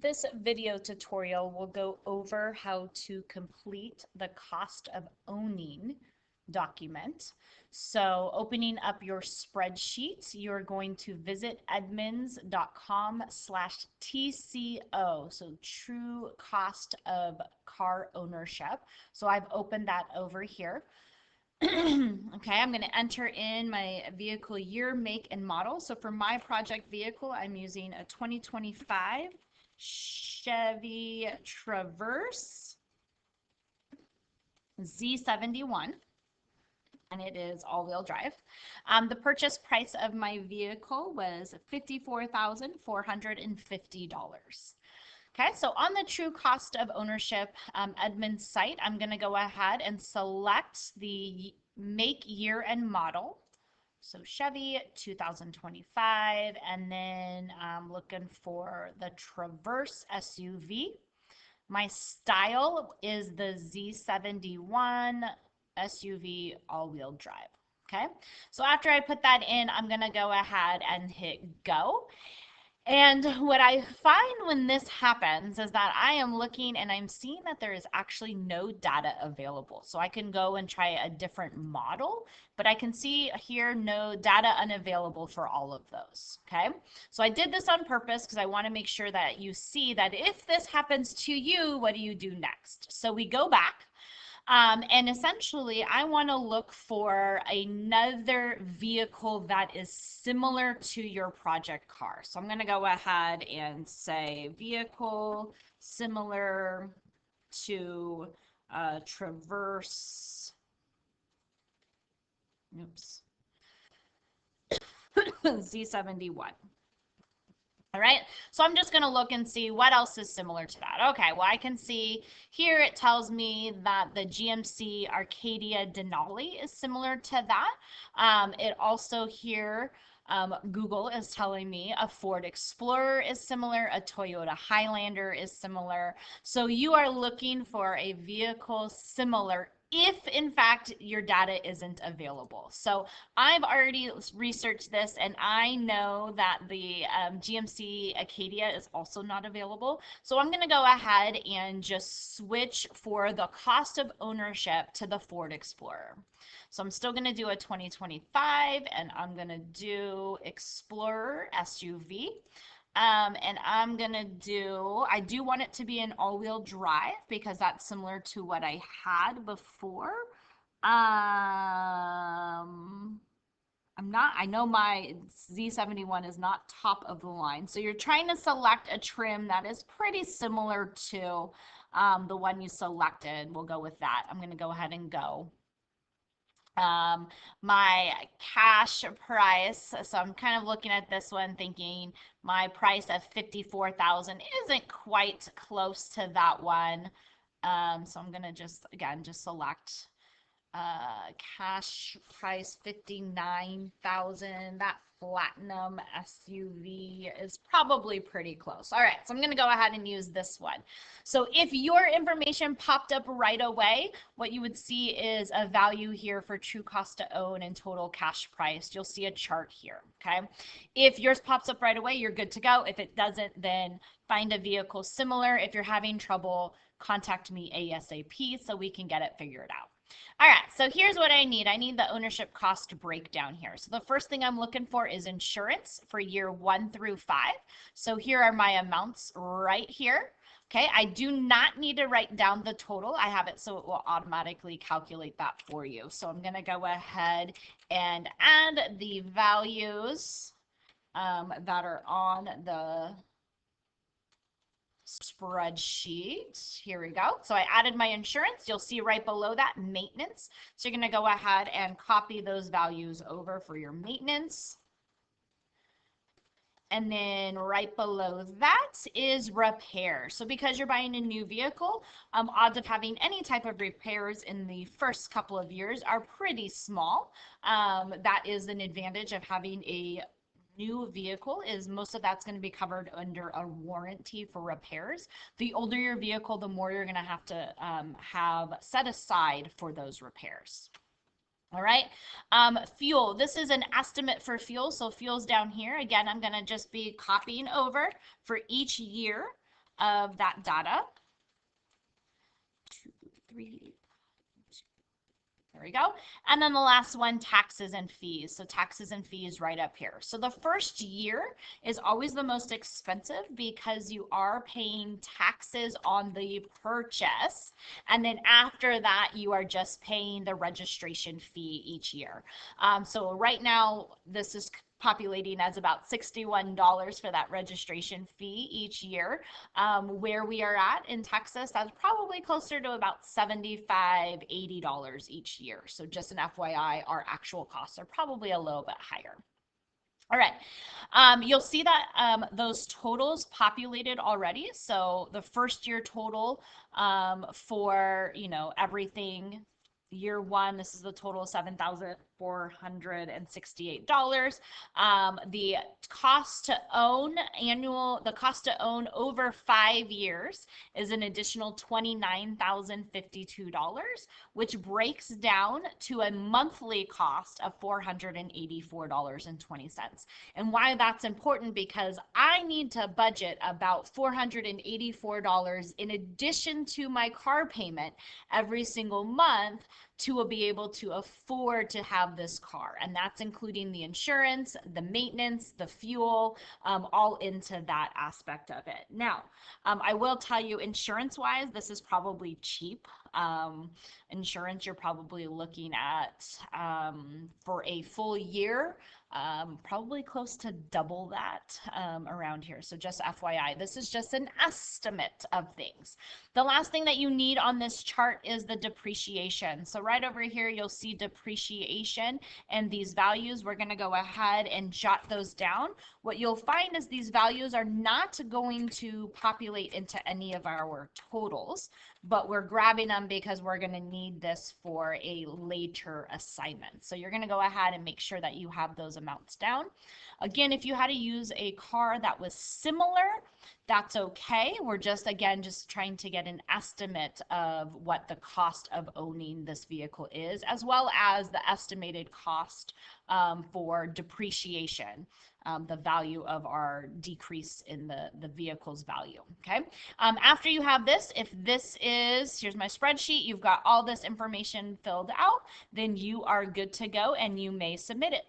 This video tutorial will go over how to complete the cost of owning document. So opening up your spreadsheet, you're going to visit edmunds.com/TCO, so true cost of car ownership. So I've opened that over here. Okay, I'm going to enter in my vehicle year, make, and model. So for my project vehicle, I'm using a 2025 Chevy Traverse Z71, and it is all-wheel drive. The purchase price of my vehicle was $54,450. Okay, so on the true cost of ownership Edmunds site, I'm going to go ahead and select the make, year, and model. So Chevy 2025, and then I'm looking for the Traverse SUV. My style is the Z71 SUV all-wheel drive. Okay, so after I put that in, I'm going to go ahead and hit go. And what I find when this happens is that I am looking and I'm seeing that there is actually no data available. So I can go and try a different model, but I can see here no data unavailable for all of those. Okay. So I did this on purpose because I want to make sure that you see that if this happens to you, what do you do next? So we go back. And essentially, I want to look for another vehicle that is similar to your project car. So I'm going to go ahead and say vehicle similar to Traverse, oops, Z71. All right, so I'm just going to look and see what else is similar to that. Okay, well, I can see here it tells me that the GMC Arcadia Denali is similar to that. It also here, Google is telling me a Ford Explorer is similar, a Toyota Highlander is similar. So you are looking for a vehicle similar if in fact your data isn't available. So I've already researched this and I know that the GMC Acadia is also not available. So I'm going to go ahead and just switch for the cost of ownership to the Ford Explorer. So I'm still going to do a 2025 and I'm going to do Explorer SUV. And I'm gonna I do want it to be an all-wheel drive because that's similar to what I had before. I know my Z71 is not top of the line. So you're trying to select a trim that is pretty similar to the one you selected. We'll go with that. I'm gonna go ahead and go. My cash price, so I'm kind of looking at this one thinking my price of 54,000 isn't quite close to that one. So I'm gonna just again just select cash price 59,000. That Platinum SUV is probably pretty close. All right, so I'm going to go ahead and use this one. So if your information popped up right away, what you would see is a value here for true cost to own and total cash price. You'll see a chart here, okay? If yours pops up right away, you're good to go. If it doesn't, then find a vehicle similar. If you're having trouble, contact me ASAP so we can get it figured out. All right, so here's what I need. I need the ownership cost breakdown here. So the first thing I'm looking for is insurance for year 1 through 5. So here are my amounts right here. Okay, I do not need to write down the total. I have it so it will automatically calculate that for you. So I'm going to go ahead and add the values that are on the spreadsheet. Here we go. So I added my insurance. You'll see right below that maintenance. So you're going to go ahead and copy those values over for your maintenance. And then right below that is repair. So because you're buying a new vehicle, odds of having any type of repairs in the first couple of years are pretty small. That is an advantage of having a new vehicle, is most of that's going to be covered under a warranty for repairs. The older your vehicle, the more you're going to have set aside for those repairs. All right, fuel. This is an estimate for fuel. So fuel's down here. Again, I'm going to just be copying over for each year. of that data. 2, 3, there we go. And then the last one, taxes and fees. So taxes and fees right up here. So the first year is always the most expensive because you are paying taxes on the purchase. And then after that, you are just paying the registration fee each year. So right now, this is populating as about $61 for that registration fee each year. Where we are at in Texas, that's probably closer to about $75, $80 each year. So just an FYI, our actual costs are probably a little bit higher. All right, you'll see that those totals populated already. So the first year total for, everything, year one, this is the total, $7,468. The cost to own the cost to own over 5 years is an additional $29,052, which breaks down to a monthly cost of $484.20. And why that's important, because I need to budget about $484 in addition to my car payment every single month to be able to afford to have this car. And that's including the insurance, the maintenance, the fuel, all into that aspect of it. Now, I will tell you, insurance wise, this is probably cheap. Insurance, you're probably looking at for a full year, probably close to double that around here. So just FYI, this is just an estimate of things. The last thing that you need on this chart is the depreciation. So right over here, you'll see depreciation and these values. We're going to go ahead and jot those down. What you'll find is these values are not going to populate into any of our totals, but we're grabbing them because we're going to need this for a later assignment. So you're going to go ahead and make sure that you have those amounts down. Again, if you had to use a car that was similar, that's okay. We're just trying to get an estimate of what the cost of owning this vehicle is, as well as the estimated cost for depreciation, the value of our decrease in the vehicle's value. Okay. After you have this, if this is, here's my spreadsheet, you've got all this information filled out, then you are good to go and you may submit it.